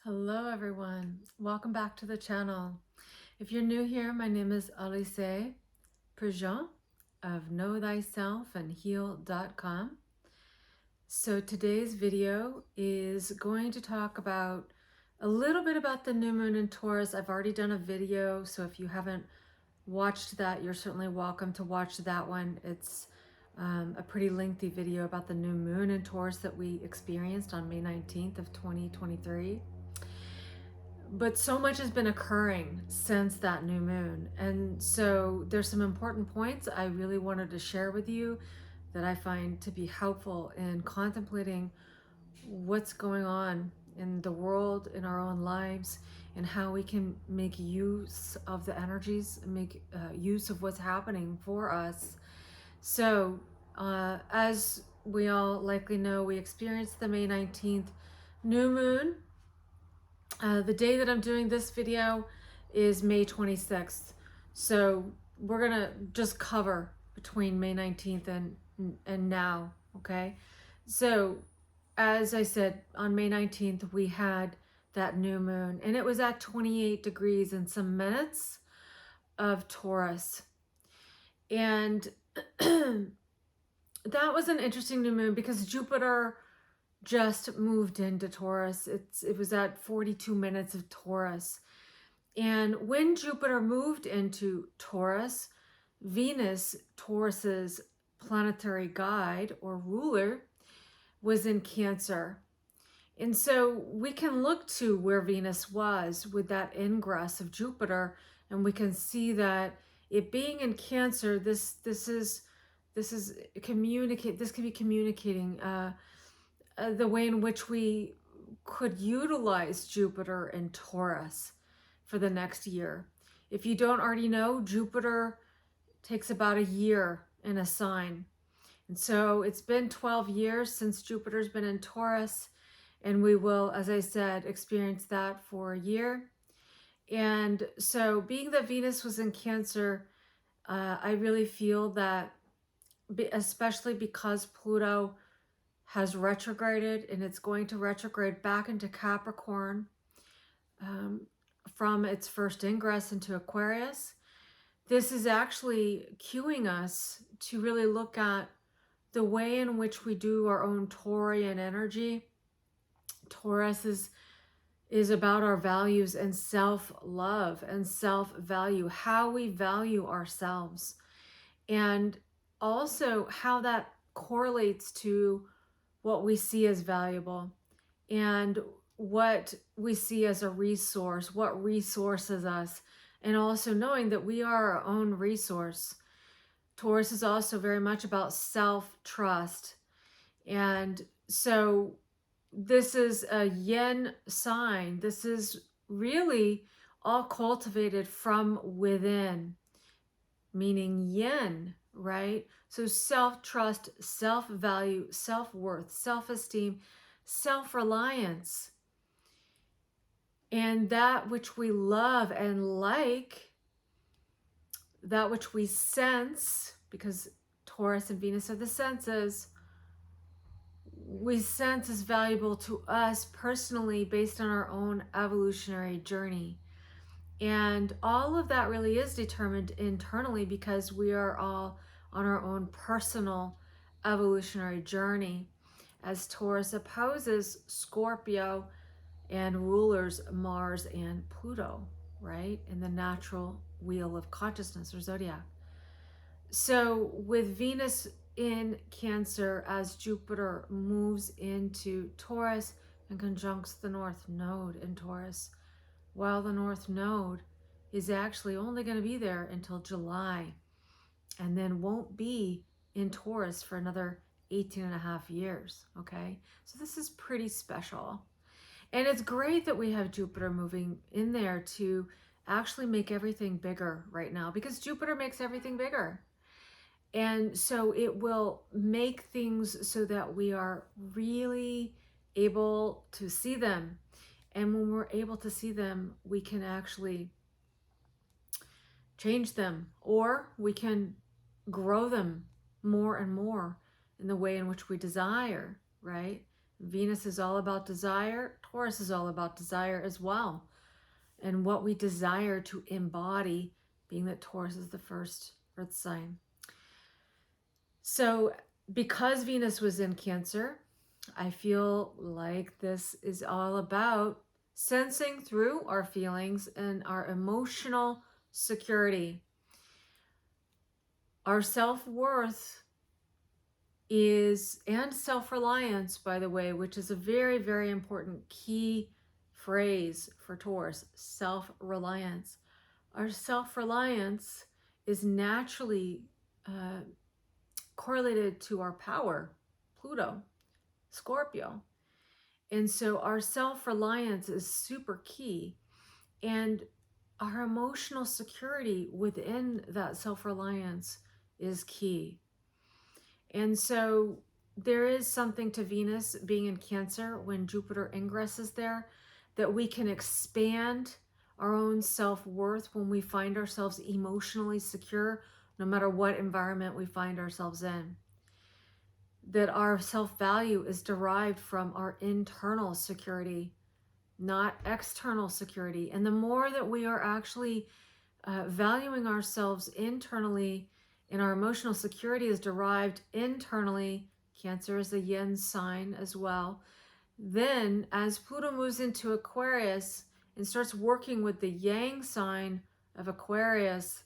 Hello everyone, welcome back to the channel. If you're new here, my name is Alice Prejean of Knowthyselfandheal.com. So today's video is going to talk about a little bit about the new moon in Taurus. I've already done a video, so if you haven't watched that, you're certainly welcome to watch that one. It's a pretty lengthy video about the new moon in Taurus that we experienced on May 19th of 2023. But so much has been occurring since that new moon. And so there's some important points I really wanted to share with you that I find to be helpful in contemplating what's going on in the world, in our own lives, and how we can make use of the energies, make use of what's happening for us. So as we all likely know, we experienced the May 19th new moon. The day that I'm doing this video is May 26th. So we're gonna just cover between May 19th and now, okay? So as I said, on May 19th, we had that new moon and it was at 28 degrees and some minutes of Taurus. And that was an interesting new moon because Jupiter just moved into Taurus. It was at 42 minutes of Taurus. And when Jupiter moved into Taurus, Venus, Taurus's planetary guide or ruler, was in Cancer. And so we can look to where Venus was with that ingress of Jupiter, and we can see that it being in Cancer, this can be communicating the way in which we could utilize Jupiter in Taurus for the next year. If you don't already know, Jupiter takes about a year in a sign. And so it's been 12 years since Jupiter's been in Taurus, and we will, as I said, experience that for a year. And so being that Venus was in Cancer, I really feel that, especially because Pluto has retrograded and it's going to retrograde back into Capricorn from its first ingress into Aquarius. This is actually cueing us to really look at the way in which we do our own Taurian energy. Taurus is about our values and self-love and self-value, how we value ourselves, and also how that correlates to what we see as valuable and what we see as a resource, what resources us, and also knowing that we are our own resource. Taurus is also very much about self-trust. And so this is a yin sign. This is really all cultivated from within, meaning yin, right? So self-trust, self-value, self-worth, self-esteem, self-reliance, and that which we love and like, that which we sense, because Taurus and Venus are the senses, we sense is valuable to us personally based on our own evolutionary journey. And all of that really is determined internally because we are all on our own personal evolutionary journey, as Taurus opposes Scorpio and rulers Mars and Pluto, right, in the natural wheel of consciousness or zodiac. So with Venus in Cancer, as Jupiter moves into Taurus and conjuncts the North Node in Taurus, while the North Node is actually only going to be there until July and then won't be in Taurus for another 18 and a half years, okay? So this is pretty special. And it's great that we have Jupiter moving in there to actually make everything bigger right now, because Jupiter makes everything bigger. And so it will make things so that we are really able to see them. And when we're able to see them, we can actually change them, or we can grow them more and more in the way in which we desire, right? Venus is all about desire. Taurus is all about desire as well. And what we desire to embody, being that Taurus is the first earth sign. So because Venus was in Cancer, I feel like this is all about sensing through our feelings and our emotional security. Our self-worth is, and self-reliance, by the way, which is a very, very important key phrase for Taurus, self-reliance. Our self-reliance is naturally correlated to our power, Pluto, Scorpio. And so our self-reliance is super key. And our emotional security within that self-reliance is key. And so there is something to Venus being in Cancer when Jupiter ingresses there, that we can expand our own self-worth when we find ourselves emotionally secure, no matter what environment we find ourselves in. That our self-value is derived from our internal security, not external security. And the more that we are actually valuing ourselves internally, and our emotional security is derived internally, Cancer is a yin sign as well, then as Pluto moves into Aquarius and starts working with the yang sign of Aquarius,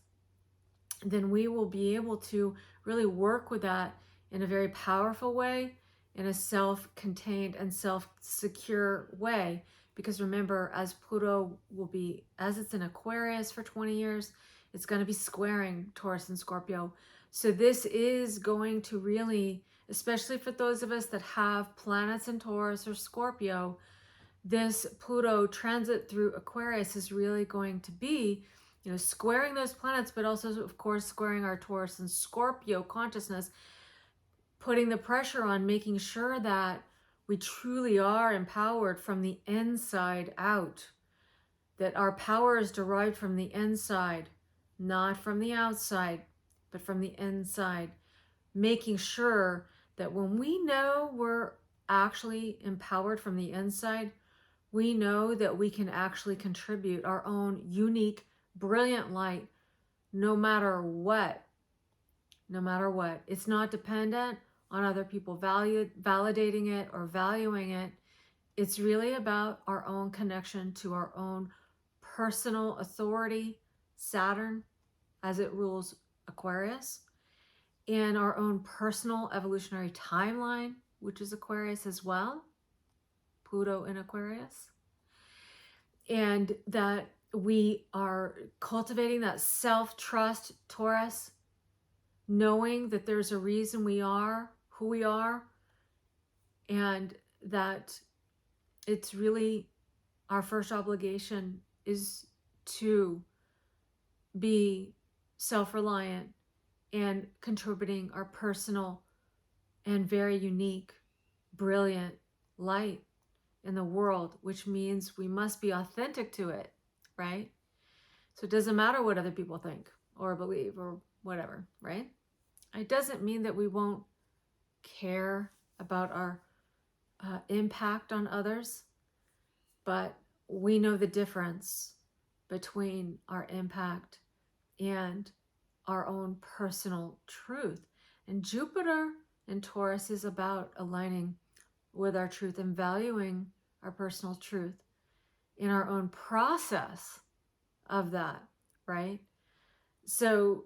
then we will be able to really work with that in a very powerful way, in a self-contained and self-secure way. Because remember, as Pluto will be, as it's in Aquarius for 20 years, it's going to be squaring Taurus and Scorpio. So this is going to really, especially for those of us that have planets in Taurus or Scorpio, this Pluto transit through Aquarius is really going to be, you know, squaring those planets, but also, of course, squaring our Taurus and Scorpio consciousness, putting the pressure on making sure that we truly are empowered from the inside out, that our power is derived from the inside, not from the outside, but from the inside, making sure that when we know we're actually empowered from the inside, we know that we can actually contribute our own unique, brilliant light, no matter what. No matter what. It's not dependent on other people validating it or valuing it. It's really about our own connection to our own personal authority, Saturn, as it rules Aquarius, and our own personal evolutionary timeline, which is Aquarius as well, Pluto in Aquarius. And that we are cultivating that self-trust, Taurus, knowing that there's a reason we are who we are, and that it's really our first obligation is to be self-reliant and contributing our personal and very unique, brilliant light in the world, which means we must be authentic to it, right? So it doesn't matter what other people think or believe or whatever, right? It doesn't mean that we won't care about our impact on others, but we know the difference between our impact and our own personal truth. And Jupiter in Taurus is about aligning with our truth and valuing our personal truth in our own process of that, right? So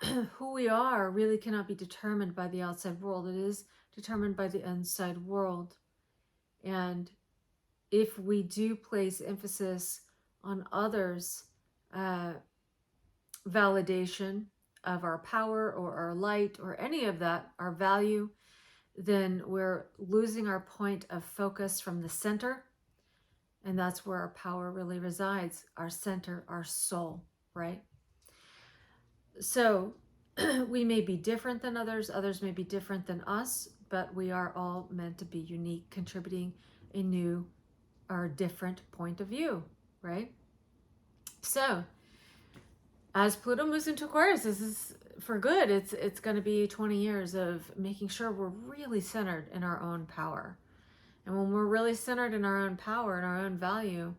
who we are really cannot be determined by the outside world. It is determined by the inside world. And if we do place emphasis on others' validation of our power or our light or any of that, our value, then we're losing our point of focus from the center. And that's where our power really resides, our center, our soul, right? So we may be different than others, others may be different than us, but we are all meant to be unique, contributing a new or different point of view, right? So as Pluto moves into Aquarius, this is for good. It's going to be 20 years of making sure we're really centered in our own power And when we're really centered in our own power and our own value,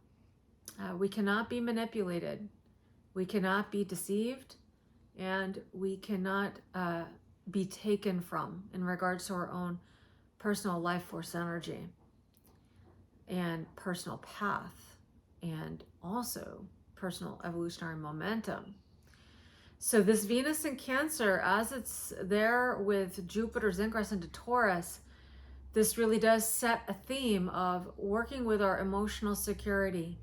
we cannot be manipulated. We cannot be deceived, and we cannot be taken from in regards to our own personal life force energy and personal path, and also personal evolutionary momentum. So this Venus in Cancer, as it's there with Jupiter's ingress into Taurus, this really does set a theme of working with our emotional security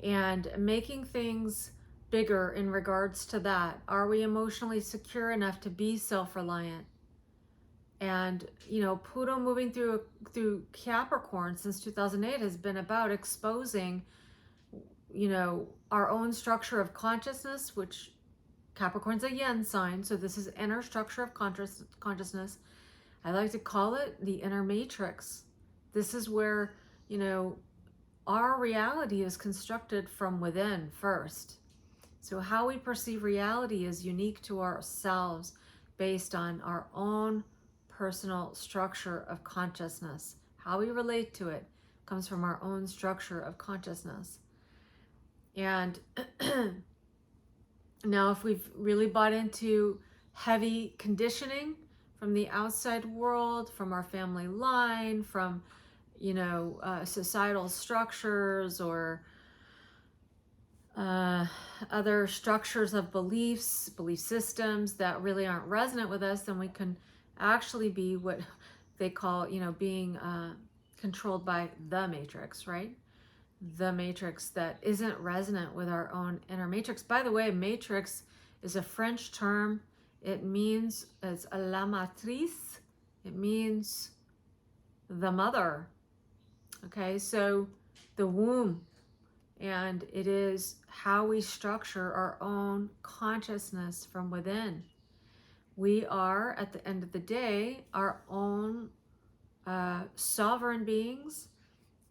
and making things bigger in regards to that. Are we emotionally secure enough to be self-reliant? And Pluto moving through Capricorn since 2008 has been about exposing our own structure of consciousness, which Capricorn's a yin sign, so this is inner structure of consciousness. I like to call it the inner matrix. This is where our reality is constructed from within first. So how we perceive reality is unique to ourselves, based on our own personal structure of consciousness. How we relate to it comes from our own structure of consciousness. And now, if we've really bought into heavy conditioning from the outside world, from our family line, from societal structures, or other structures of belief systems that really aren't resonant with us, then we can actually be what they call, being controlled by the matrix, right? The matrix that isn't resonant with our own inner matrix. By the way, matrix is a French term. It means, it's la matrice. It means the mother. Okay, so the womb. And it is how we structure our own consciousness from within. We are, at the end of the day, our own sovereign beings,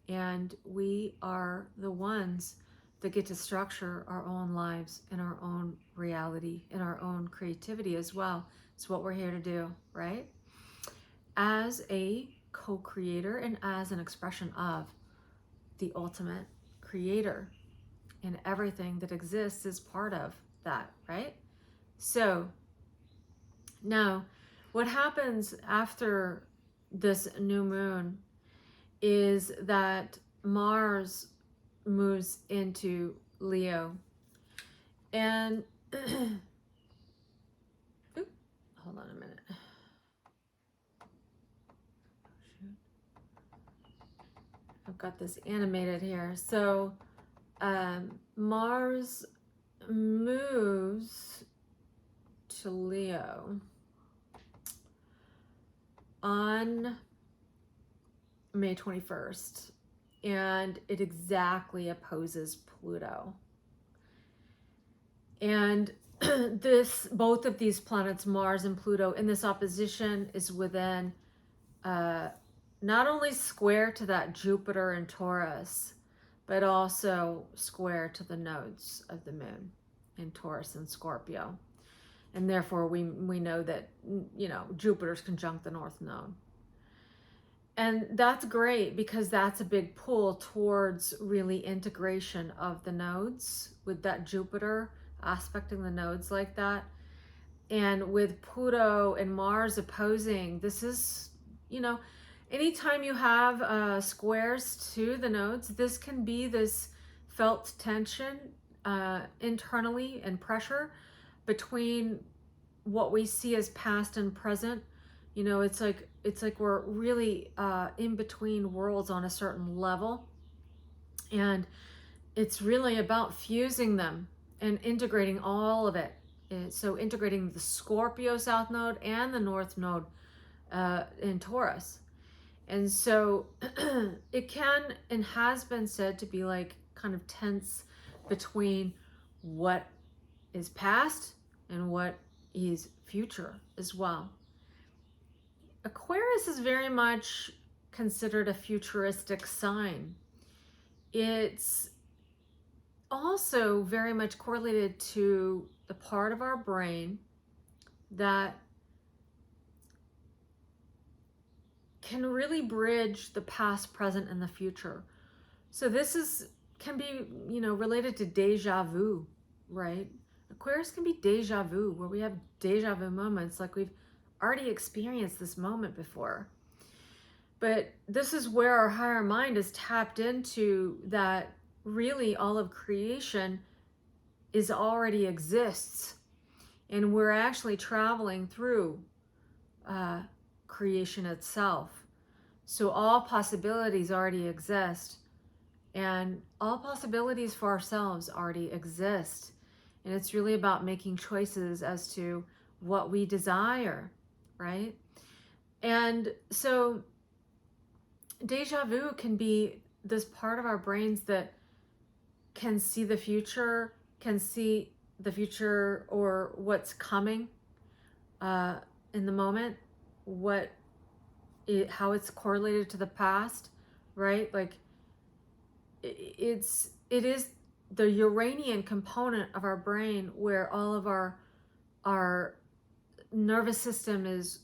and we are the ones that get to structure our own lives and our own reality and our own creativity as well. It's what we're here to do, right? As a co-creator and as an expression of the ultimate creator, and everything that exists is part of that, right? So now what happens after this new moon is that Mars moves into Leo. And hold on a minute. I've got this animated here. So Mars moves to Leo on May 21st, and it exactly opposes Pluto. And both of these planets, Mars and Pluto, in this opposition is within not only square to that Jupiter and Taurus, but also square to the nodes of the moon in Taurus and Scorpio. And therefore we know that, Jupiter's conjunct the North Node. And that's great, because that's a big pull towards really integration of the nodes, with that Jupiter aspecting the nodes like that. And with Pluto and Mars opposing, this is, anytime you have squares to the nodes, this can be this felt tension internally and pressure between what we see as past and present. It's like we're really in between worlds on a certain level, and it's really about fusing them and integrating all of it. So integrating the Scorpio South Node and the North Node in Taurus. And so it can and has been said to be like kind of tense between what is past and what is future as well. Aquarius is very much considered a futuristic sign. It's also very much correlated to the part of our brain that can really bridge the past, present, and the future. So this can be, related to deja vu, right? Aquarius can be deja vu, where we have deja vu moments, like we've already experienced this moment before. But this is where our higher mind is tapped into, that really all of creation already exists. And we're actually traveling through creation itself. So all possibilities already exist. And all possibilities for ourselves already exist. And it's really about making choices as to what we desire, right? And so deja vu can be this part of our brains that can see the future, or what's coming in the moment, how it's correlated to the past, right? Like it is the Uranian component of our brain, where all of our nervous system is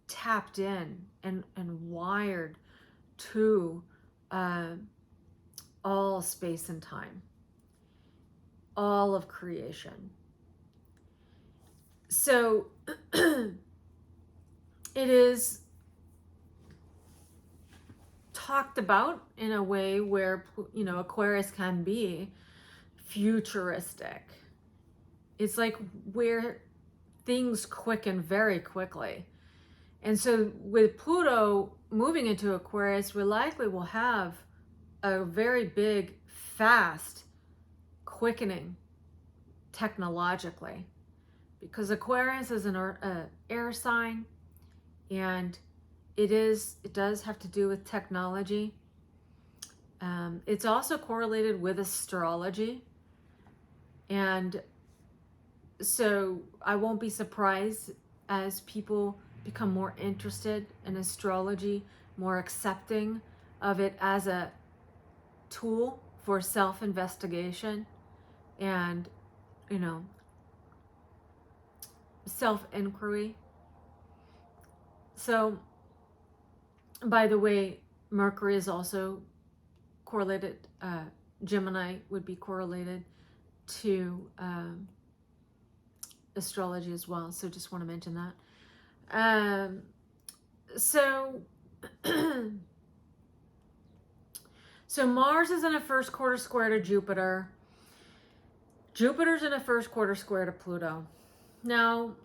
tapped in and wired to all space and time, all of creation. So it is talked about in a way where, Aquarius can be futuristic. It's like where things quicken very quickly. And so with Pluto moving into Aquarius, we likely will have a very big, fast quickening technologically, because Aquarius is an air sign, and it does have to do with technology. It's also correlated with astrology. And so I won't be surprised as people become more interested in astrology, more accepting of it as a tool for self-investigation and, self-inquiry. So, by the way, Mercury is also correlated, Gemini would be correlated to astrology as well. So just want to mention that. So Mars is in a first quarter square to Jupiter. Jupiter's in a first quarter square to Pluto. Now,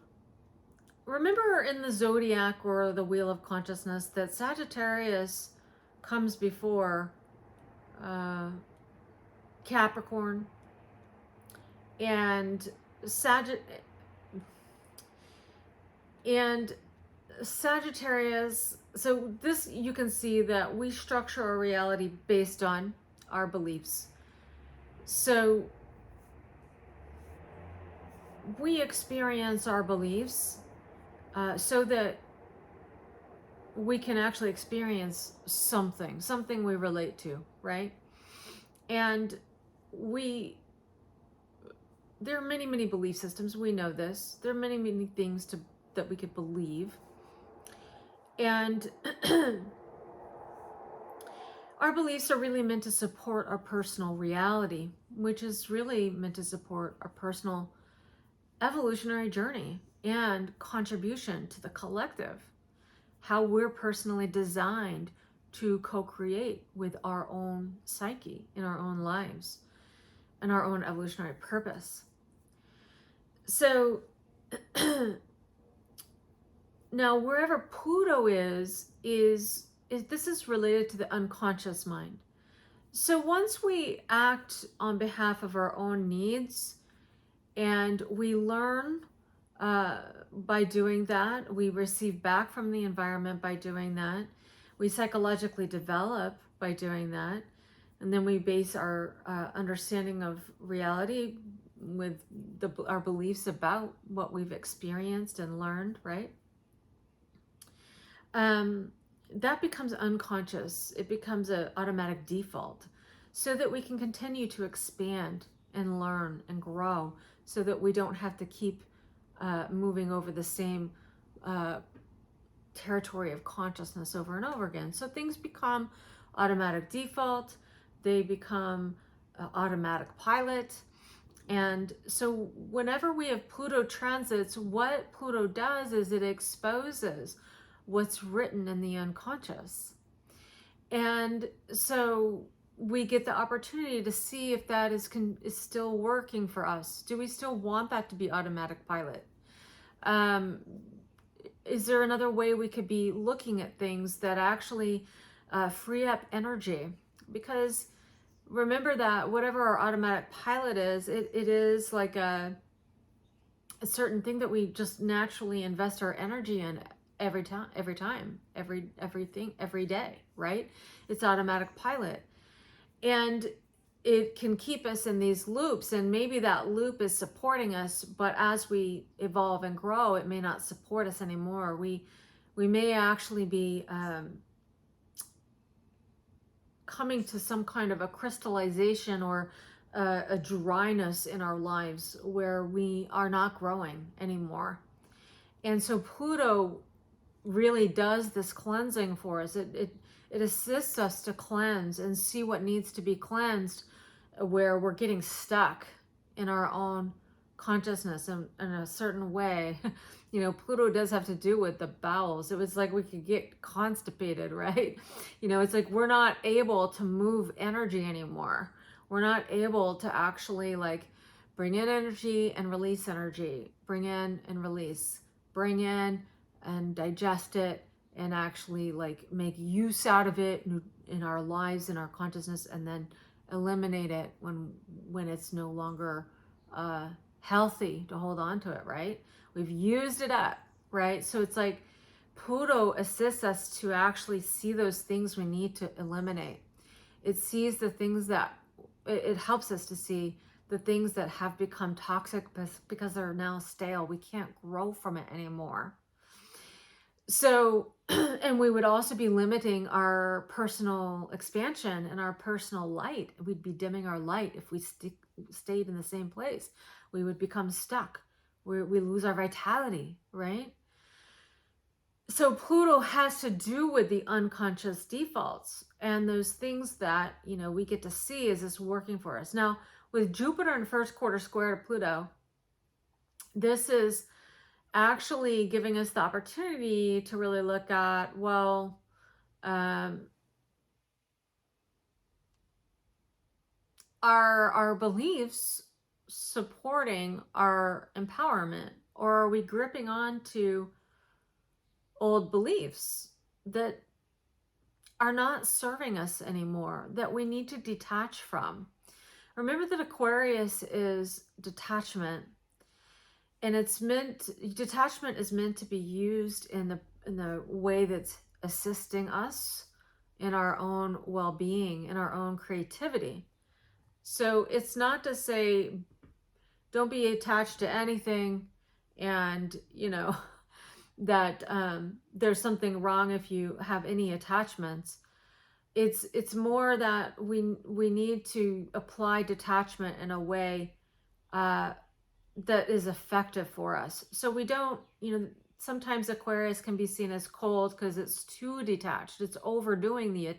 remember in the zodiac, or the wheel of consciousness, that Sagittarius comes before Capricorn, and Sagittarius. So this, you can see that we structure our reality based on our beliefs. So we experience our beliefs so that we can actually experience something we relate to, right? And there are many, many belief systems. We know this. There are many, many things that we could believe. And our beliefs are really meant to support our personal reality, which is really meant to support our personal evolutionary journey and contribution to the collective, how we're personally designed to co-create with our own psyche in our own lives and our own evolutionary purpose. So now wherever Pluto is this is related to the unconscious mind. So once we act on behalf of our own needs, and we learn by doing that, we receive back from the environment by doing that, we psychologically develop by doing that, and then we base our understanding of reality with our beliefs about what we've experienced and learned, right? That becomes unconscious. It becomes an automatic default, so that we can continue to expand and learn and grow, so that we don't have to keep moving over the same territory of consciousness over and over again. So things become automatic default, they become automatic pilot. And so whenever we have Pluto transits, what Pluto does is it exposes what's written in the unconscious. And so we get the opportunity to see if that is still working for us. Do we still want that to be automatic pilot? Is there another way we could be looking at things that actually free up energy? Because remember that whatever our automatic pilot is, it is like a certain thing that we just naturally invest our energy in everything, everything, every day, right? It's automatic pilot. And it can keep us in these loops, and maybe that loop is supporting us, but as we evolve and grow, it may not support us anymore. We may actually be coming to some kind of a crystallization or a dryness in our lives where we are not growing anymore. And so Pluto really does this cleansing for us. It assists us to cleanse and see what needs to be cleansed, where we're getting stuck in our own consciousness in a certain way. You know, Pluto does have to do with the bowels. It was like we could get constipated, right? You know, it's like we're not able to move energy anymore. We're not able to actually like bring in energy and release energy, bring in and release, bring in and digest it, and actually like make use out of it in our lives, in our consciousness, and then eliminate it when it's no longer healthy to hold on to it, right? We've used it up, right? So it's like Pluto assists us to actually see those things we need to eliminate. It sees the things that, it helps us to see the things that have become toxic because they're now stale. We can't grow from it anymore. So, and we would also be limiting our personal expansion and our personal light. We'd be dimming our light if we stayed in the same place. We would become stuck. We lose our vitality, right? So Pluto has to do with the unconscious defaults and those things that, you know, we get to see is this working for us. Now, with Jupiter in first quarter square to Pluto, this is actually giving us the opportunity to really look at, well, are beliefs supporting our empowerment, or are we gripping on to old beliefs that are not serving us anymore, that we need to detach from? Remember that Aquarius is detachment, and detachment is meant to be used in the way that's assisting us in our own well-being, in our own creativity. So it's not to say don't be attached to anything, and you know that there's something wrong if you have any attachments. It's more that we need to apply detachment in a way that is effective for us. So we don't, you know, sometimes Aquarius can be seen as cold because it's too detached. It's overdoing the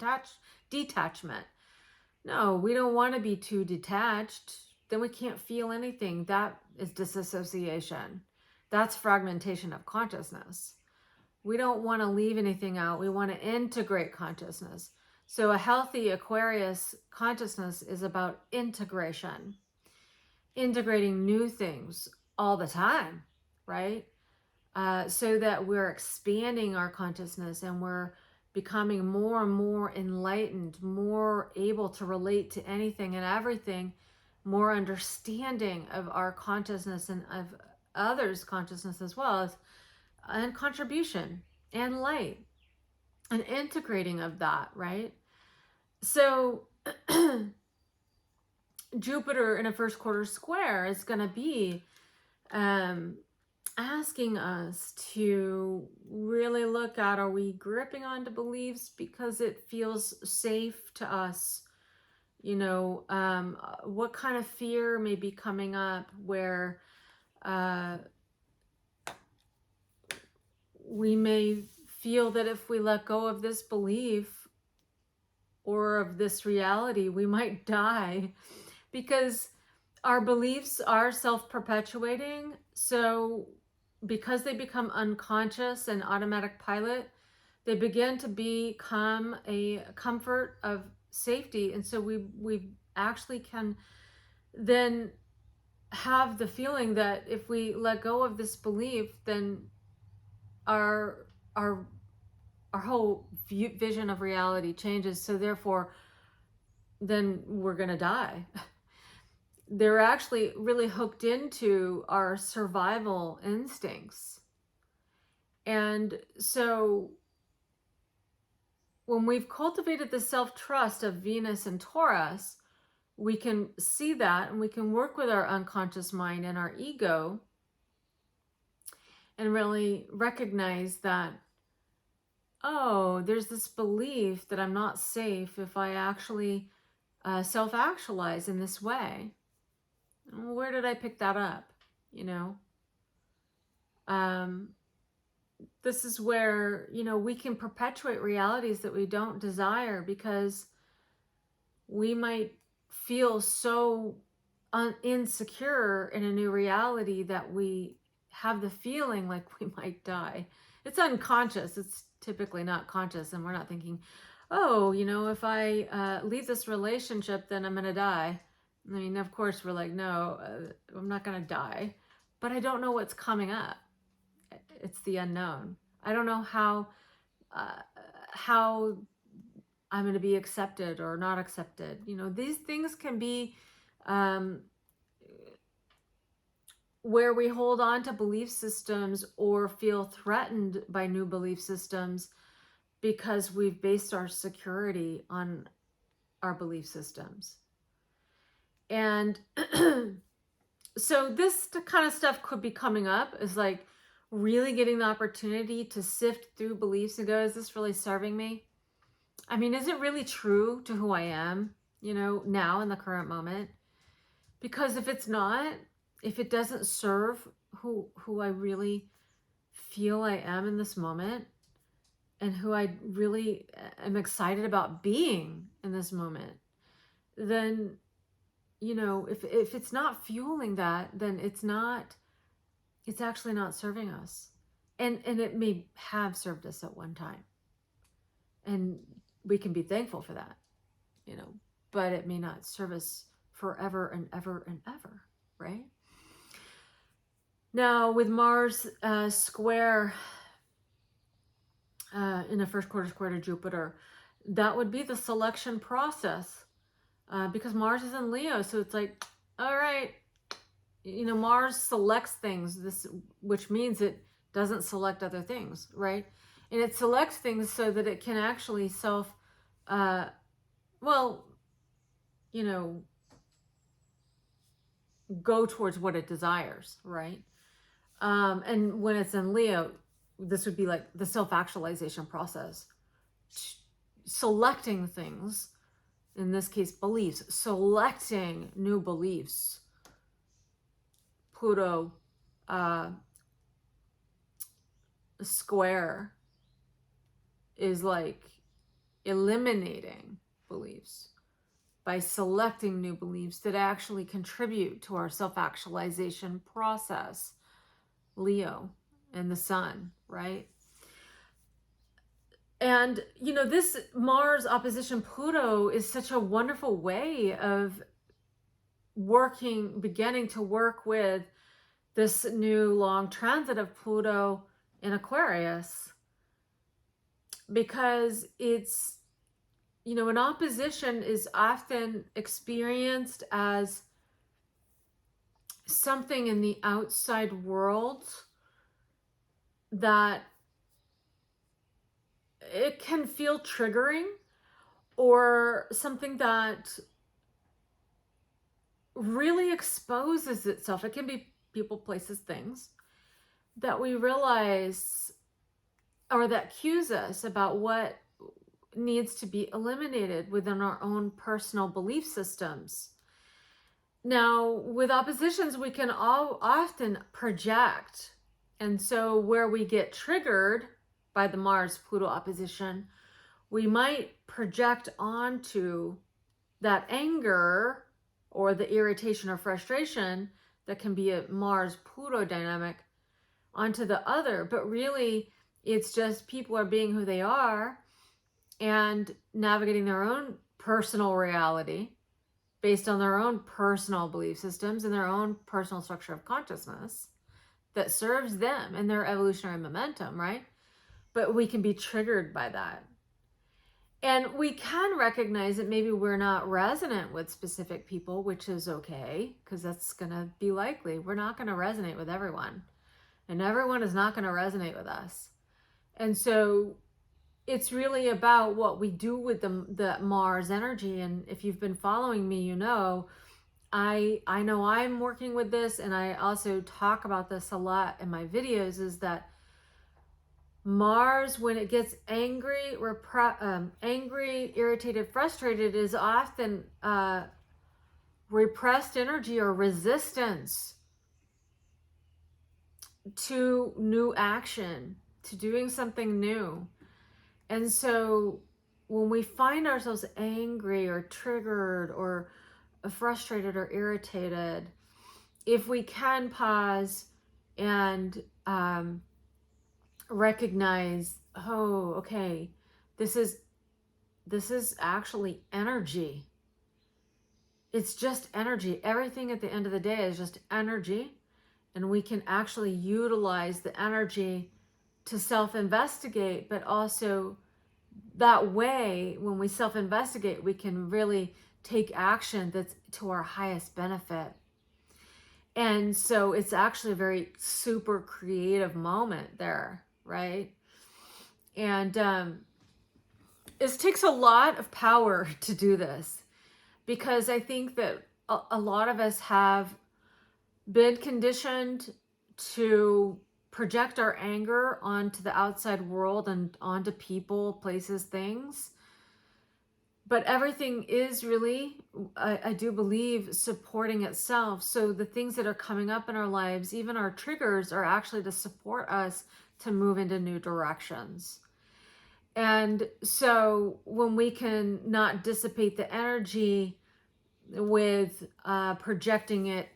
detachment. No, we don't want to be too detached. Then we can't feel anything. That is disassociation. That's fragmentation of consciousness. We don't want to leave anything out. We want to integrate consciousness. So a healthy Aquarius consciousness is about integration, integrating new things all the time, right? So that we're expanding our consciousness and we're becoming more and more enlightened, more able to relate to anything and everything, more understanding of our consciousness and of others' consciousness as well, and contribution and light and integrating of that, right? So Jupiter in a first quarter square is going to be asking us to really look at, are we gripping onto beliefs because it feels safe to us? You know, what kind of fear may be coming up where we may feel that if we let go of this belief or of this reality, we might die, because our beliefs are self-perpetuating. So because they become unconscious and automatic pilot, they begin to become a comfort of safety. And so we actually can then have the feeling that if we let go of this belief, then our our our whole vision of reality changes. So therefore, then we're going to die. They're actually really hooked into our survival instincts. And so when we've cultivated the self-trust of Venus and Taurus, we can see that, and we can work with our unconscious mind and our ego and really recognize that, oh, there's this belief that I'm not safe if I actually self-actualize in this way. Where did I pick that up? This is where, we can perpetuate realities that we don't desire, because we might feel so insecure in a new reality that we have the feeling like we might die. It's unconscious. It's typically not conscious, and we're not thinking, oh, if I leave this relationship, then I'm going to die. I mean, of course, we're like, no, I'm not going to die, but I don't know what's coming up. It's the unknown. I don't know how I'm going to be accepted or not accepted. These things can be where we hold on to belief systems or feel threatened by new belief systems because we've based our security on our belief systems. And so this kind of stuff could be coming up, is like really getting the opportunity to sift through beliefs and go, is this really serving me? I mean, is it really true to who I am, now in the current moment? Because if it's not, if it doesn't serve who I really feel I am in this moment, and who I really am excited about being in this moment, then, if it's not fueling that, then it's actually not serving us. And it may have served us at one time. And we can be thankful for that, but it may not serve us forever and ever and ever, right? Now, with Mars square in a first quarter square to Jupiter, that would be the selection process, because Mars is in Leo. So it's like, all right, Mars selects things, which means it doesn't select other things, right? And it selects things so that it can actually go towards what it desires, right? And when it's in Leo, this would be like the self-actualization process, selecting things, in this case, beliefs, selecting new beliefs. Pluto square is like eliminating beliefs by selecting new beliefs that actually contribute to our self-actualization process. Leo and the sun, right? And, this Mars opposition Pluto is such a wonderful way of beginning to work with this new long transit of Pluto in Aquarius, because it's, an opposition is often experienced as something in the outside world that it can feel triggering, or something that really exposes itself. It can be people, places, things that we realize, or that cues us about what needs to be eliminated within our own personal belief systems. Now, with oppositions, we can all often project. And so where we get triggered by the Mars-Pluto opposition, we might project onto that anger or the irritation or frustration that can be a Mars-Pluto dynamic onto the other. But really, it's just people are being who they are and navigating their own personal reality based on their own personal belief systems and their own personal structure of consciousness that serves them and their evolutionary momentum, right? But we can be triggered by that. And we can recognize that maybe we're not resonant with specific people, which is okay, because that's going to be likely. We're not going to resonate with everyone, and everyone is not going to resonate with us. And so it's really about what we do with the Mars energy. And if you've been following me, you know, I know I'm working with this, and I also talk about this a lot in my videos, is that Mars, when it gets angry, angry, irritated, frustrated, is often repressed energy or resistance to new action, to doing something new. And so when we find ourselves angry or triggered or frustrated or irritated, if we can pause and recognize, oh, okay, this is actually energy. It's just energy. Everything at the end of the day is just energy, and we can actually utilize the energy to self-investigate, but also that way, when we self-investigate, we can really take action that's to our highest benefit. And so it's actually a very super creative moment there, right? And it takes a lot of power to do this, because I think that a lot of us have been conditioned to project our anger onto the outside world and onto people, places, things. But everything is really, I do believe, supporting itself. So the things that are coming up in our lives, even our triggers, are actually to support us to move into new directions. And so when we can not dissipate the energy with projecting it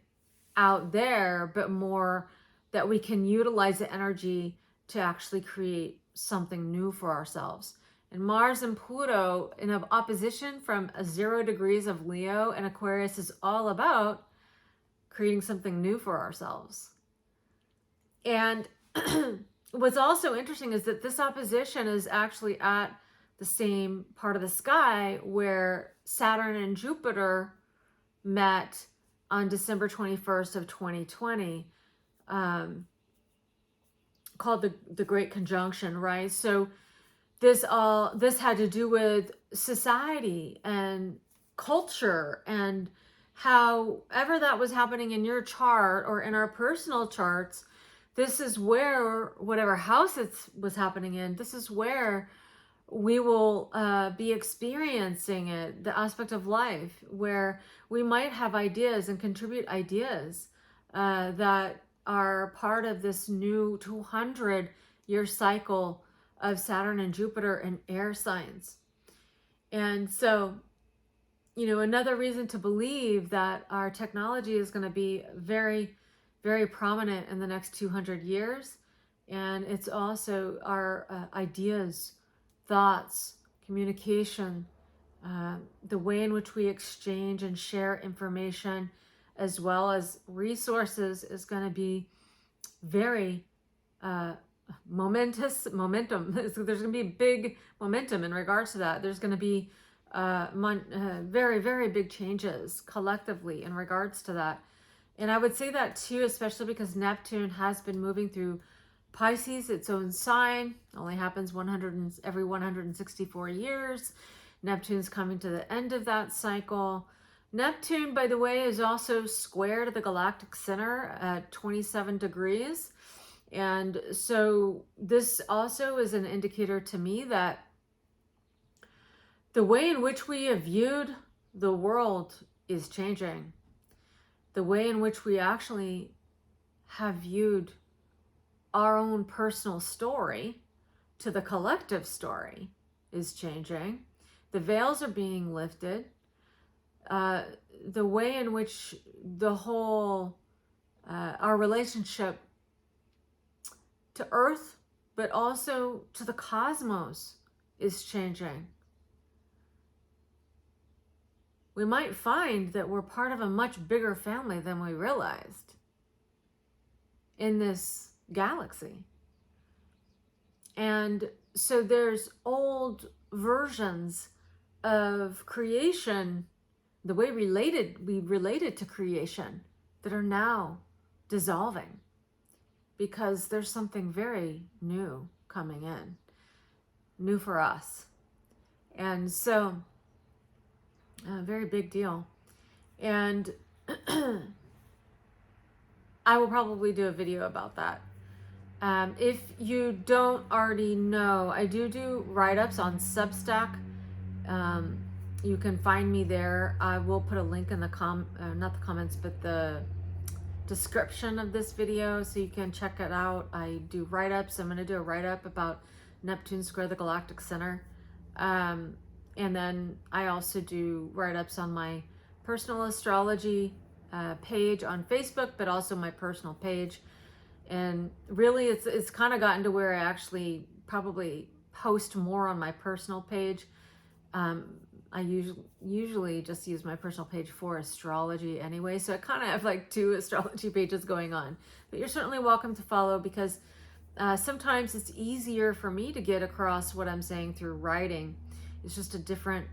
out there, but more that we can utilize the energy to actually create something new for ourselves. And Mars and Pluto in opposition from 0 degrees of Leo and Aquarius is all about creating something new for ourselves. And what's also interesting is that this opposition is actually at the same part of the sky where Saturn and Jupiter met on December 21st of 2020, called the Great Conjunction, right? So this had to do with society and culture, and however that was happening in your chart or in our personal charts, this is where, whatever house it was happening in, this is where we will be experiencing it, the aspect of life where we might have ideas and contribute ideas that are part of this new 200-year cycle of Saturn and Jupiter in air signs. And so, you know, another reason to believe that our technology is going to be very, very prominent in the next 200 years. And it's also our ideas, thoughts, communication, the way in which we exchange and share information, as well as resources, is going to be very momentum. There's going to be big momentum in regards to that. There's going to be very, very big changes collectively in regards to that. And I would say that too, especially because Neptune has been moving through Pisces, its own sign. Only happens every 164 years. Neptune's coming to the end of that cycle. Neptune, by the way, is also square to the galactic center at 27 degrees. And so this also is an indicator to me that the way in which we have viewed the world is changing. The way in which we actually have viewed our own personal story to the collective story is changing. The veils are being lifted. The way in which the whole, our relationship to Earth, but also to the cosmos is changing. We might find that we're part of a much bigger family than we realized in this galaxy. And so there's old versions of creation, the way we related to creation, that are now dissolving because there's something very new coming in, new for us. And so, a very big deal. And I will probably do a video about that. If you don't already know, I do write-ups on Substack. You can find me there. I will put a link in the not the comments, but the description of this video, so you can check it out. I do write-ups. I'm going to do a write-up about Neptune square the galactic center. And then I also do write-ups on my personal astrology page on Facebook, but also my personal page. And really, it's kind of gotten to where I actually probably post more on my personal page. I usually just use my personal page for astrology anyway, so I kind of have like 2 astrology pages going on. But you're certainly welcome to follow, because sometimes it's easier for me to get across what I'm saying through writing. It's just a different,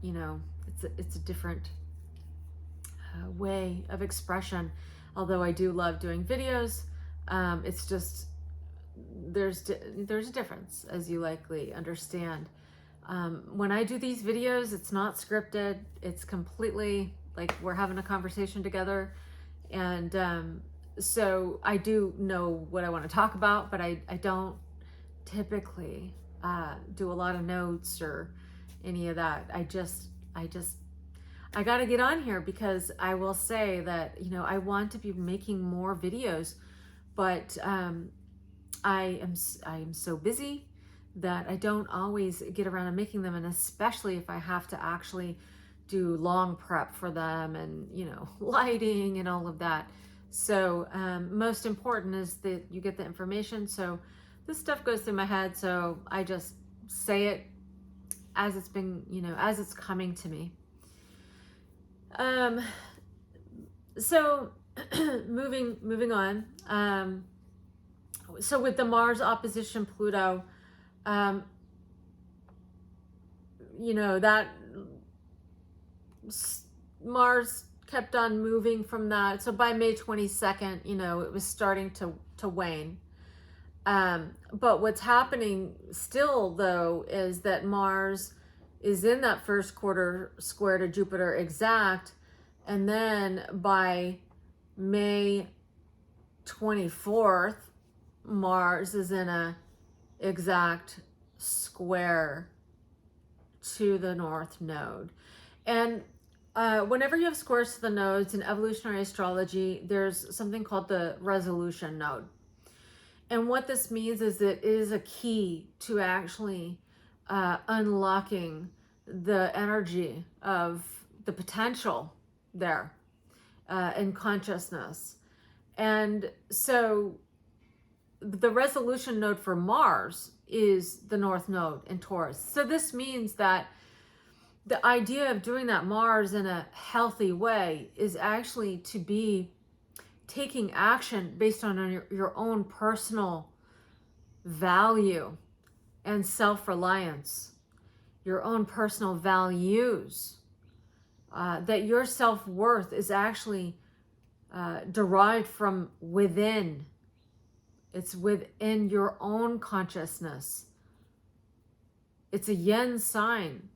it's a different way of expression. Although I do love doing videos, it's just there's a difference, as you likely understand. When I do these videos, it's not scripted. It's completely like we're having a conversation together. And so I do know what I want to talk about, but I don't typically do a lot of notes or any of that. I got to get on here, because I will say that, I want to be making more videos, but I am so busy that I don't always get around to making them, and especially if I have to actually do long prep for them and, lighting and all of that. So most important is that you get the information. So this stuff goes through my head, so I just say it as it's been, as it's coming to me. So moving on. So with the Mars opposition Pluto, that Mars kept on moving from that. So by May 22nd, it was starting to wane. But what's happening still, though, is that Mars is in that first quarter square to Jupiter exact. And then by May 24th, Mars is in a exact square to the North Node. And whenever you have squares to the nodes in evolutionary astrology, there's something called the resolution node. And what this means is that it is a key to actually unlocking the energy of the potential there in consciousness. And so the resolution node for Mars is the North Node in Taurus. So this means that the idea of doing that Mars in a healthy way is actually to be taking action based on your own personal value and self-reliance, your own personal values, that your self-worth is actually derived from within. It's within your own consciousness. It's a yin sign.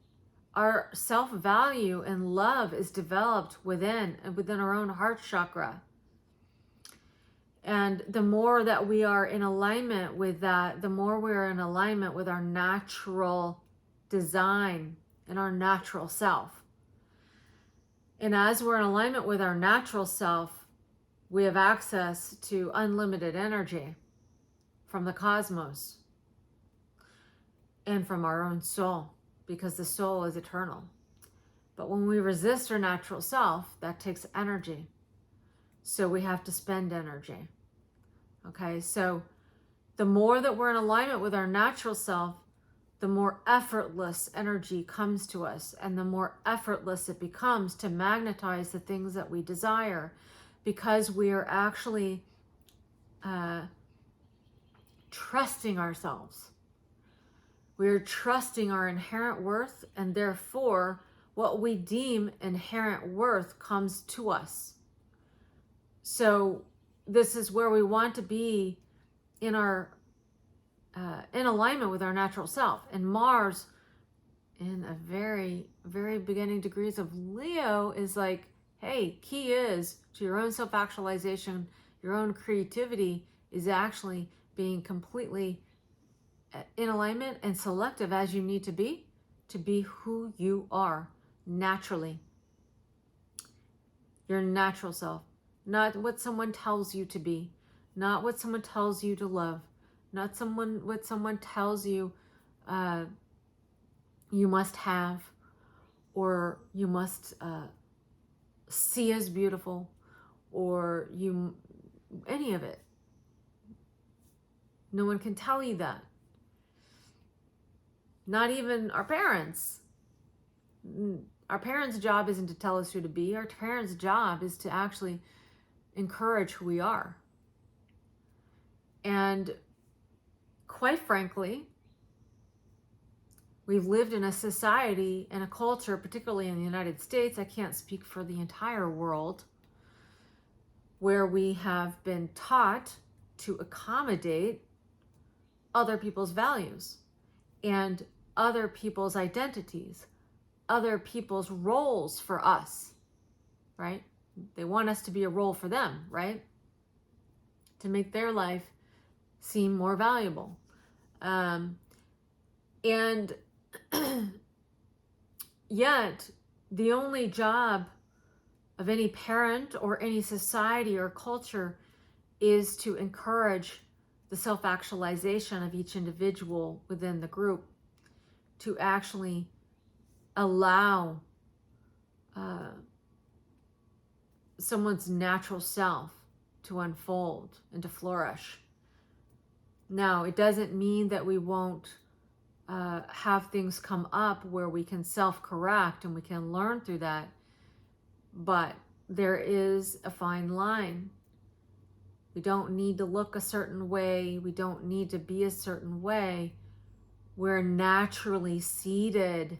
Our self-value and love is developed within our own heart chakra. And the more that we are in alignment with that, the more we're in alignment with our natural design and our natural self. And as we're in alignment with our natural self, we have access to unlimited energy from the cosmos. and from our own soul, because the soul is eternal. But when we resist our natural self, that takes energy. So we have to spend energy. Okay, so the more that we're in alignment with our natural self, the more effortless energy comes to us, and the more effortless it becomes to magnetize the things that we desire, because we are actually trusting ourselves. We're trusting our inherent worth, and therefore what we deem inherent worth comes to us. So this is where we want to be in our in alignment with our natural self. And Mars, in a very, very beginning degrees of Leo, is like, hey, key is to your own self-actualization, your own creativity is actually being completely in alignment and selective as you need to be who you are naturally. Your natural self, not what someone tells you to be, not what someone tells you to love, not what someone tells you you must have, or you must see as beautiful, or any of it. No one can tell you that. Not even our parents. Our parents' job isn't to tell us who to be. Our parents' job is to actually encourage who we are. And quite frankly, we've lived in a society and a culture, particularly in the United States, I can't speak for the entire world, where we have been taught to accommodate other people's values and other people's identities, other people's roles for us, right? They want us to be a role for them, right? To make their life seem more valuable. And yet, the only job of any parent or any society or culture is to encourage the self-actualization of each individual within the group, to actually allow someone's natural self to unfold and to flourish. Now, it doesn't mean that we won't have things come up where we can self-correct and we can learn through that, but there is a fine line. We don't need to look a certain way. We don't need to be a certain way. We're naturally seeded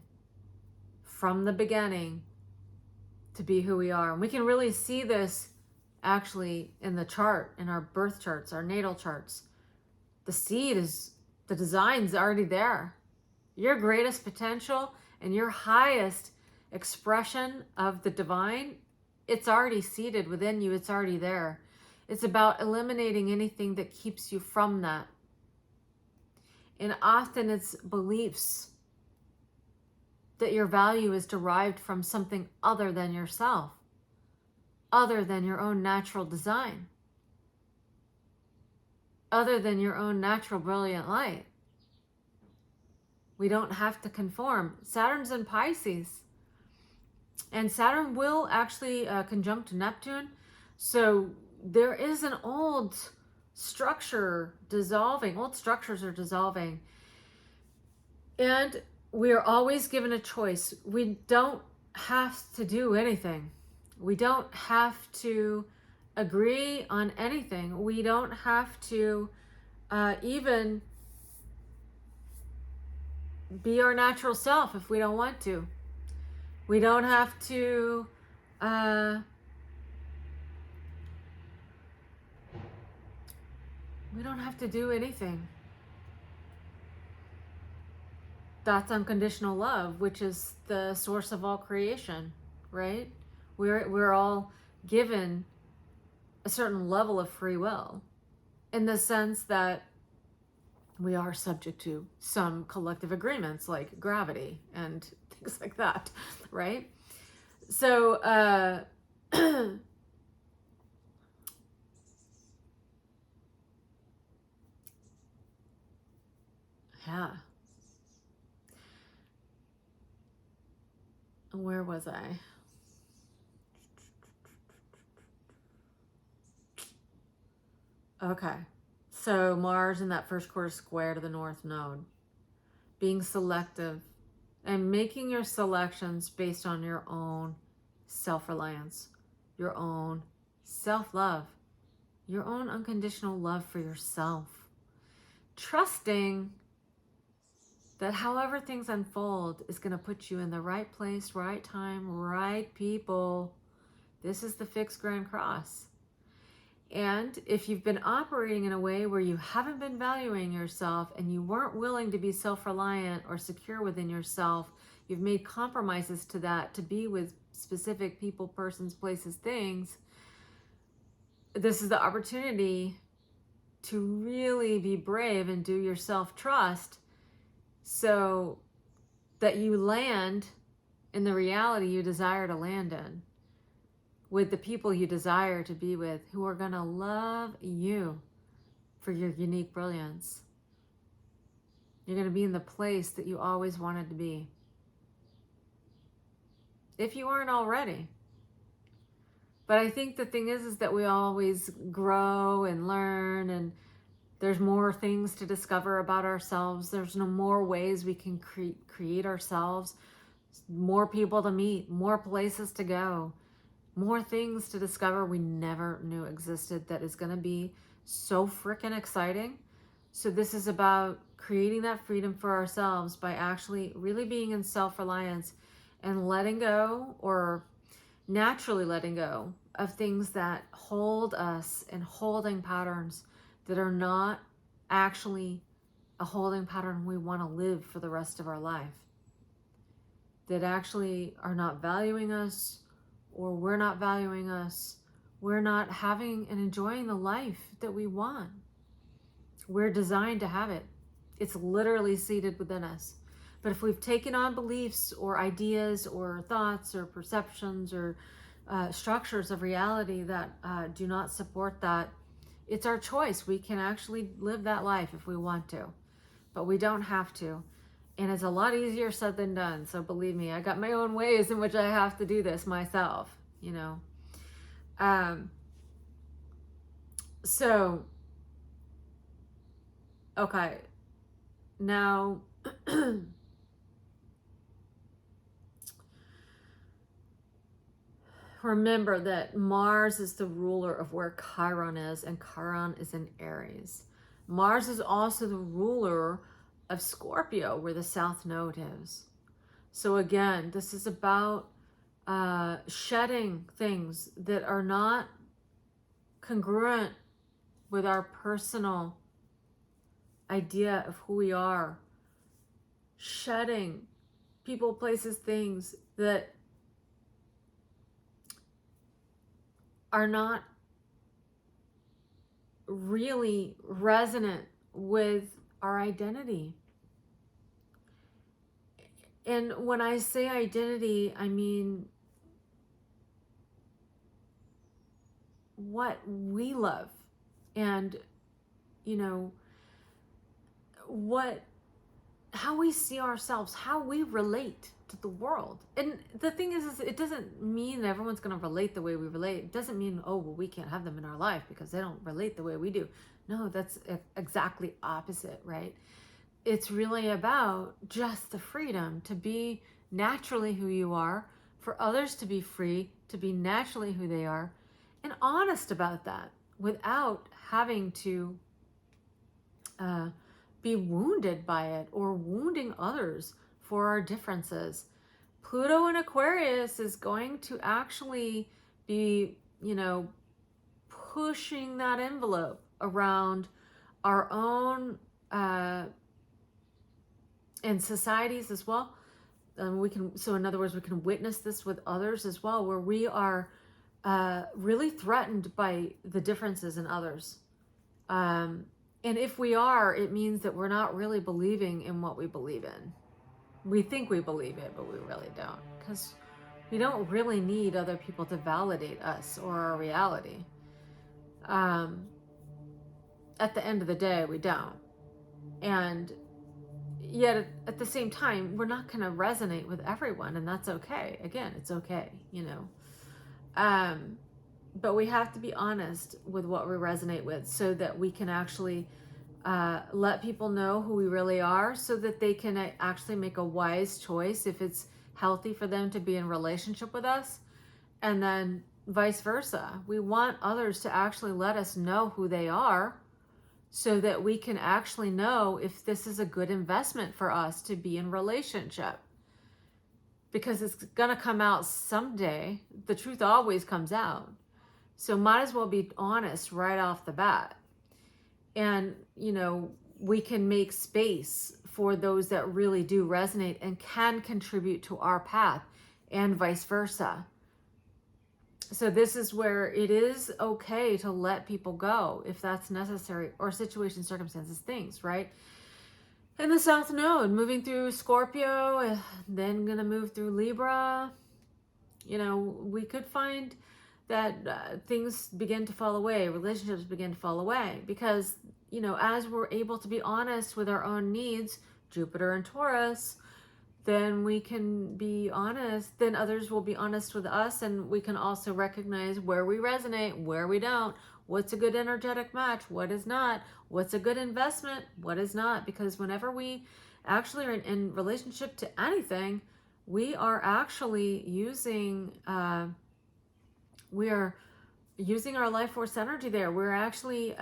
from the beginning to be who we are. And we can really see this actually in the chart, in our birth charts, our natal charts. The seed is, the design's already there. Your greatest potential and your highest expression of the divine, it's already seated within you. It's already there. It's about eliminating anything that keeps you from that. And often it's beliefs that your value is derived from something other than yourself, other than your own natural design, other than your own natural brilliant light. We don't have to conform. Saturn's in Pisces, and Saturn will actually conjunct Neptune. So there is an old structure dissolving. Old structures are dissolving. And we are always given a choice. We don't have to do anything. We don't have to agree on anything. We don't have to even be our natural self if we don't want to. We don't have to do anything. That's unconditional love, which is the source of all creation, right? We're all given a certain level of free will, in the sense that we are subject to some collective agreements like gravity and things like that, right? So yeah. Where was I? Okay. So Mars in that first quarter square to the North Node. Being selective and making your selections based on your own self-reliance, your own self-love, your own unconditional love for yourself. Trusting that however things unfold is going to put you in the right place, right time, right people. This is the fixed Grand Cross. And if you've been operating in a way where you haven't been valuing yourself and you weren't willing to be self-reliant or secure within yourself, you've made compromises to that to be with specific people, persons, places, things, this is the opportunity to really be brave and do your self-trust so that you land in the reality you desire to land in, with the people you desire to be with, who are going to love you for your unique brilliance. You're going to be in the place that you always wanted to be, if you aren't already. But I think the thing is that we always grow and learn, and there's more things to discover about ourselves. There's no more ways we can create ourselves, more people to meet, more places to go, more things to discover we never knew existed that is going to be so freaking exciting. So this is about creating that freedom for ourselves by actually really being in self-reliance and letting go, or naturally letting go, of things that hold us in holding patterns that are not actually a holding pattern we want to live for the rest of our life, that actually are not valuing us, or we're not valuing us. We're not having and enjoying the life that we want. We're designed to have it. It's literally seated within us. But if we've taken on beliefs or ideas or thoughts or perceptions or structures of reality that do not support that, it's our choice. We can actually live that life if we want to, but we don't have to. And it's a lot easier said than done. So believe me, I got my own ways in which I have to do this myself, you know. So, okay. Now, remember that Mars is the ruler of where Chiron is, and Chiron is in Aries. Mars is also the ruler of Scorpio, where the South Node is. So again, this is about shedding things that are not congruent with our personal idea of who we are. Shedding people, places, things that are not really resonant with our identity. And when I say identity, I mean what we love, and, you know, how we see ourselves, how we relate to the world. And the thing is it doesn't mean that everyone's going to relate the way we relate. It doesn't mean, oh, well, we can't have them in our life because they don't relate the way we do. No, that's exactly opposite, right? It's really about just the freedom to be naturally who you are, for others to be free to be naturally who they are, and honest about that without having to be wounded by it or wounding others for our differences. Pluto in Aquarius is going to actually be, you know, pushing that envelope around our own and societies as well. So in other words, we can witness this with others as well, where we are really threatened by the differences in others. And if we are, it means that we're not really believing in what we believe in. We think we believe it, but we really don't, because we don't really need other people to validate us or our reality. At the end of the day, we don't. And yet at the same time, we're not going to resonate with everyone, and that's okay. Again, it's okay, you know. But we have to be honest with what we resonate with so that we can actually let people know who we really are, so that they can actually make a wise choice if it's healthy for them to be in relationship with us. And then vice versa. We want others to actually let us know who they are, so that we can actually know if this is a good investment for us to be in relationship. Because it's going to come out someday. The truth always comes out. So might as well be honest right off the bat. And, you know, we can make space for those that really do resonate and can contribute to our path, and vice versa. So this is where it is okay to let people go if that's necessary, or situation, circumstances, things, right? And the South Node, moving through Scorpio, then going to move through Libra. You know, we could find that things begin to fall away, relationships begin to fall away, because, you know, as we're able to be honest with our own needs, Jupiter and Taurus, then we can be honest, then others will be honest with us, and we can also recognize where we resonate, where we don't, what's a good energetic match, what is not, what's a good investment, what is not. Because whenever we actually are in relationship to anything, we are actually using our life force energy there. We're actually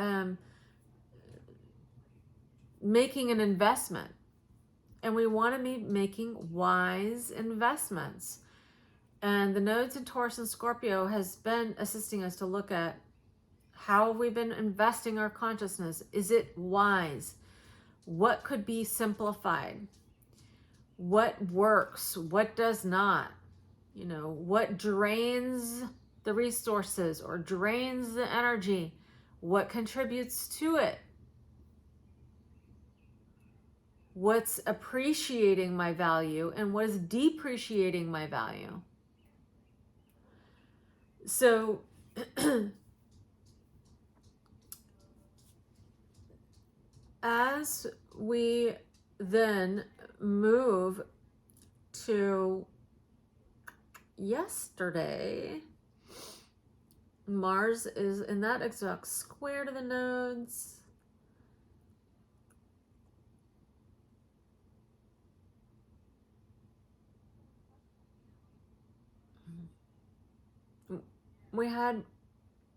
making an investment. And we want to be making wise investments. And the nodes in Taurus and Scorpio has been assisting us to look at how we've been investing our consciousness. Is it wise? What could be simplified? What works? What does not? You know, what drains the resources or drains the energy? What contributes to it? What's appreciating my value and what is depreciating my value? So as we then move to yesterday, Mars is in that exact square to the nodes. We had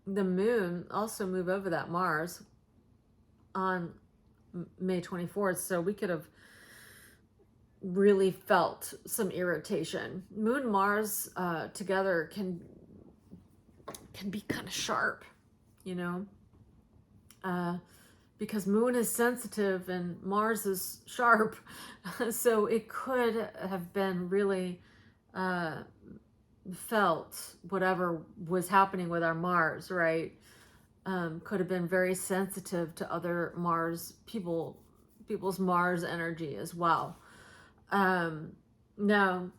the moon also move over that Mars on May 24th, so we could have really felt some irritation. Moon Mars together can be kind of sharp, you know, because Moon is sensitive and Mars is sharp. So it could have been really felt whatever was happening with our Mars, right? Could have been very sensitive to other Mars people's Mars energy as well. Now,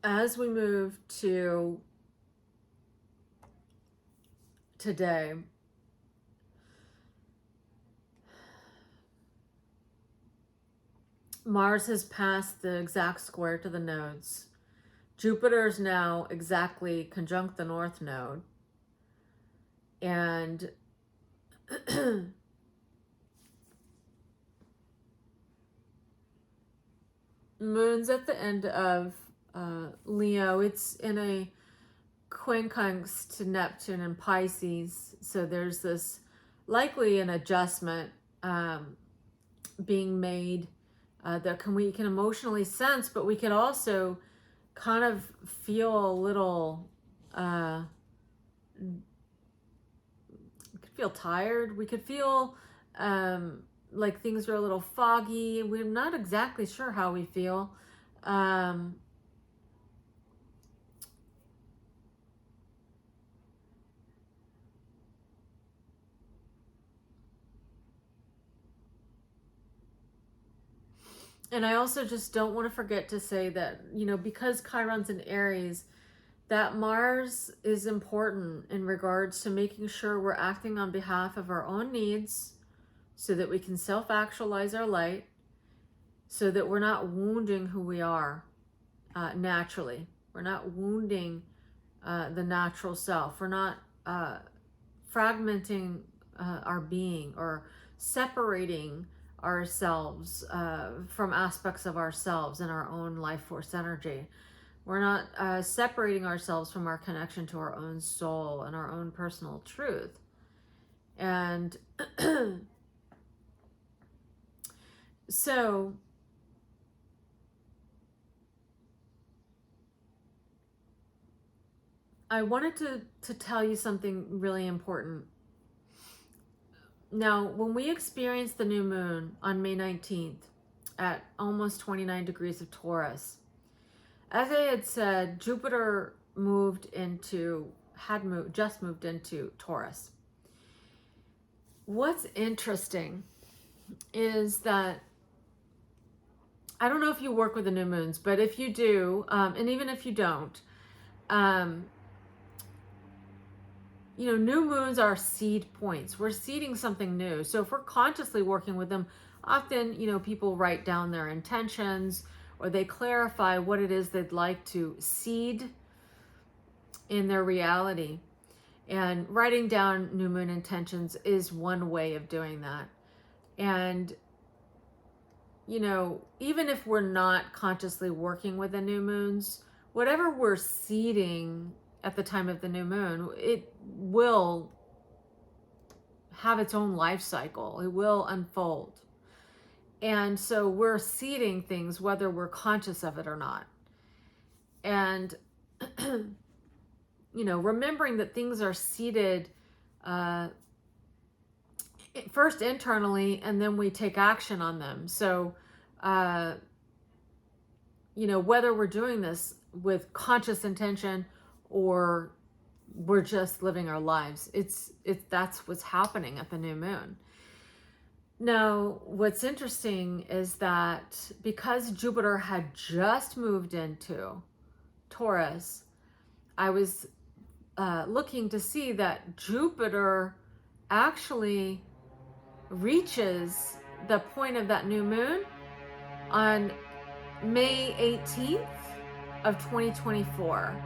as we move to today, Mars has passed the exact square to the nodes. Jupiter is now exactly conjunct the North Node. And Moon's at the end of Leo. It's in a quincunx to Neptune and Pisces. So there's this likely an adjustment being made that we can emotionally sense, but we can also kind of feel a little, we could feel tired. We could feel like things are a little foggy. We're not exactly sure how we feel. And I also just don't want to forget to say that, you know, because Chiron's in Aries, that Mars is important in regards to making sure we're acting on behalf of our own needs, so that we can self-actualize our light, so that we're not wounding who we are naturally. We're not wounding the natural self. We're not fragmenting our being or separating ourselves from aspects of ourselves and our own life force energy. We're not separating ourselves from our connection to our own soul and our own personal truth. And so I wanted to tell you something really important. Now, when we experienced the new moon on May 19th at almost 29 degrees of Taurus, as I had said, Jupiter just moved into Taurus. What's interesting is that, I don't know if you work with the new moons, but if you do, and even if you don't, new moons are seed points. We're seeding something new. So if we're consciously working with them, often, people write down their intentions or they clarify what it is they'd like to seed in their reality. And writing down new moon intentions is one way of doing that. And, even if we're not consciously working with the new moons, whatever we're seeding at the time of the new moon, it will have its own life cycle. It will unfold. And so we're seeding things whether we're conscious of it or not. And, remembering that things are seeded first internally, and then we take action on them. So, whether we're doing this with conscious intention or we're just living our lives, that's what's happening at the new moon. Now, what's interesting is that because Jupiter had just moved into Taurus, I was looking to see that Jupiter actually reaches the point of that new moon on May 18th of 2024.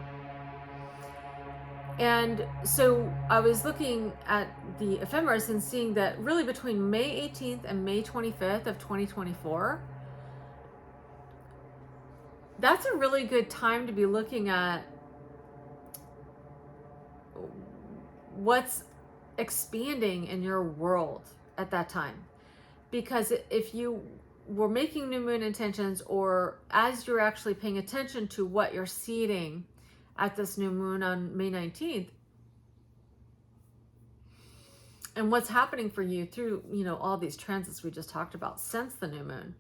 And so I was looking at the ephemeris and seeing that really between May 18th and May 25th of 2024, that's a really good time to be looking at what's expanding in your world at that time. Because if you were making new moon intentions, or as you're actually paying attention to what you're seeding at this new moon on May 19th, and what's happening for you through, all these transits we just talked about since the new moon,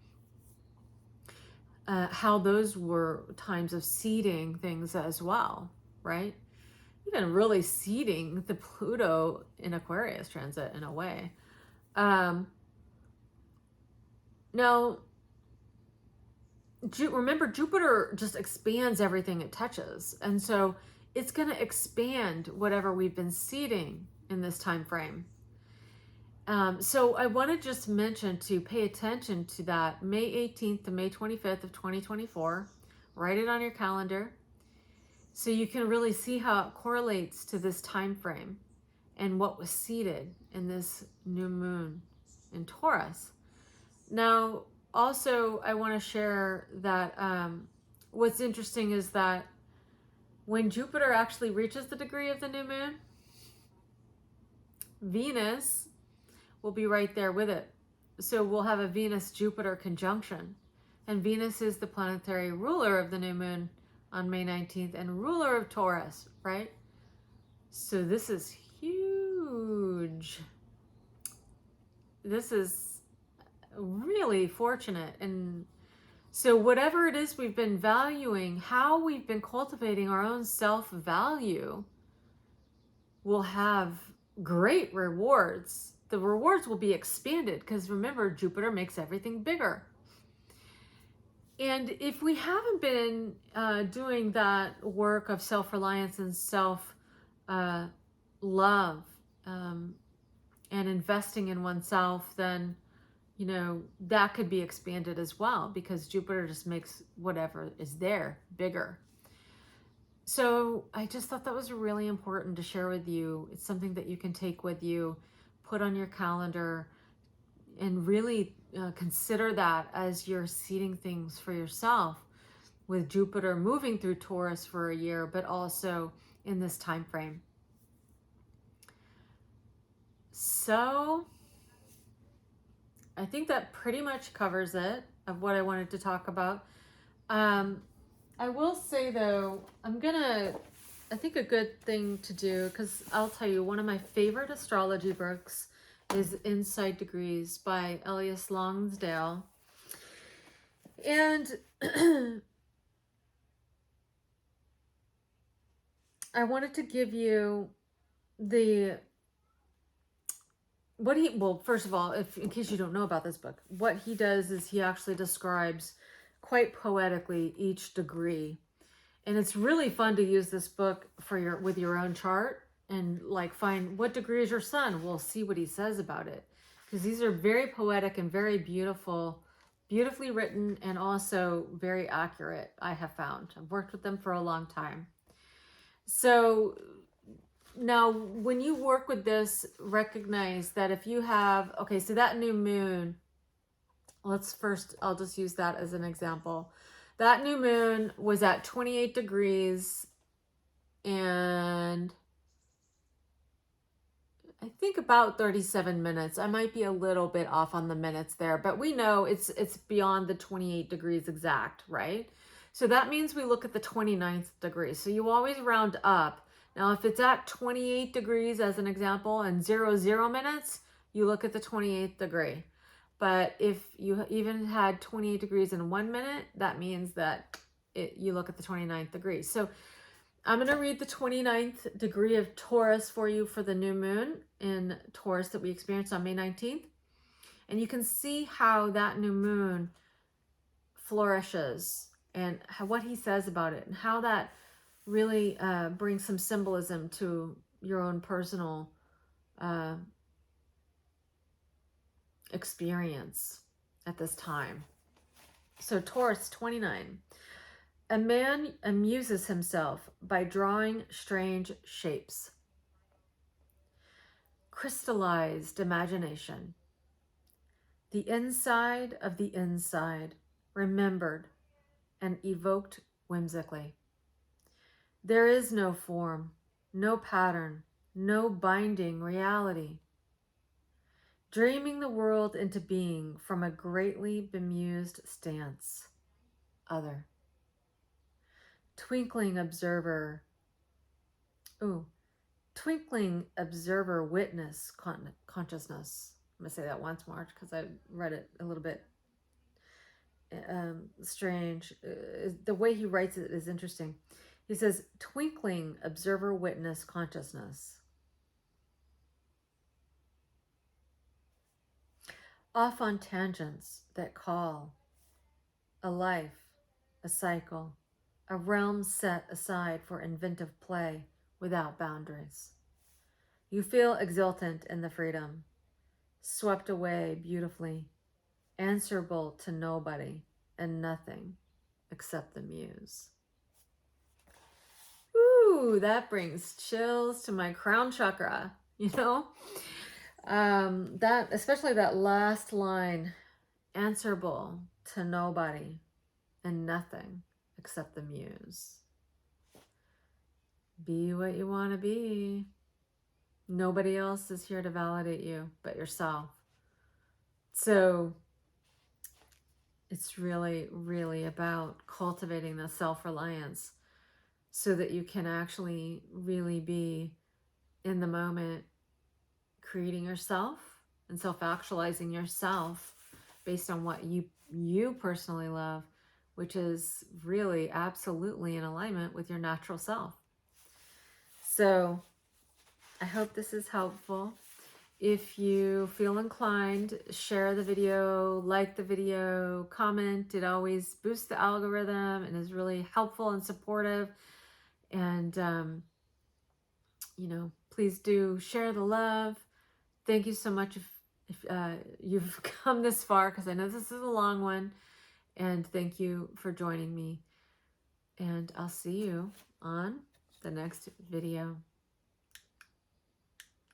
how those were times of seeding things as well, right? Even really seeding the Pluto in Aquarius transit in a way. Now, remember, Jupiter just expands everything it touches. And so it's going to expand whatever we've been seeding in this time frame. So I want to just mention to pay attention to that May 18th to May 25th of 2024. Write it on your calendar so you can really see how it correlates to this time frame and what was seeded in this new moon in Taurus. Now, also, I want to share that what's interesting is that when Jupiter actually reaches the degree of the new moon, Venus will be right there with it. So we'll have a Venus-Jupiter conjunction. And Venus is the planetary ruler of the new moon on May 19th and ruler of Taurus, right? So this is huge. This is really fortunate. And so whatever it is we've been valuing, how we've been cultivating our own self-value, will have great rewards. The rewards will be expanded because remember, Jupiter makes everything bigger. And if we haven't been doing that work of self-reliance and self-love, and investing in oneself, then, you know, that could be expanded as well, because Jupiter just makes whatever is there bigger. So I just thought that was really important to share with you. It's something that you can take with you, put on your calendar, and really consider that as you're seeding things for yourself, with Jupiter moving through Taurus for a year, but also in this time frame. So I think that pretty much covers it of what I wanted to talk about. I will say though, I think a good thing to do, because I'll tell you, one of my favorite astrology books is Inside Degrees by Elias Longsdale. And I wanted to give you well, first of all, in case you don't know about this book, what he does is he actually describes quite poetically each degree. And it's really fun to use this book with your own chart, and like find what degree is your sun. We'll see what he says about it, because these are very poetic and very beautifully written, and also very accurate, I have found. I've worked with them for a long time. So now when you work with this, recognize that if you have, okay, so that new moon, I'll just use that as an example. That new moon was at 28 degrees, and I think about 37 minutes. I might be a little bit off on the minutes there, but we know it's beyond the 28 degrees exact, right? So that means we look at the 29th degree. So you always round up. Now, if it's at 28 degrees as an example and 00 minutes, you look at the 28th degree. But if you even had 28 degrees in 1 minute, that means that you look at the 29th degree. So I'm going to read the 29th degree of Taurus for you for the new moon in Taurus that we experienced on May 19th. And you can see how that new moon flourishes, and what he says about it, and how that really brings some symbolism to your own personal experience at this time. So Taurus 29. A man amuses himself by drawing strange shapes. Crystallized imagination. The inside of the inside, remembered and evoked whimsically. There is no form, no pattern, no binding reality. Dreaming the world into being from a greatly bemused stance. Other. Twinkling observer witness consciousness. I'm going to say that once more because I read it a little bit strange. The way he writes it is interesting. He says, twinkling observer witness consciousness. Off on tangents that call. A life, a cycle, a realm set aside for inventive play without boundaries. You feel exultant in the freedom, swept away beautifully, answerable to nobody and nothing except the muse. Ooh, that brings chills to my crown chakra, you know? That, especially that last line, answerable to nobody and nothing except the muse. Be what you want to be. Nobody else is here to validate you but yourself. So it's really, really about cultivating the self-reliance so that you can actually really be in the moment, creating yourself and self-actualizing yourself based on what you personally love, which is really absolutely in alignment with your natural self. So I hope this is helpful. If you feel inclined, share the video, like the video, comment. It always boosts the algorithm and is really helpful and supportive. And, you know, please do share the love. Thank you so much if you've come this far, because I know this is a long one. And thank you for joining me. And I'll see you on the next video.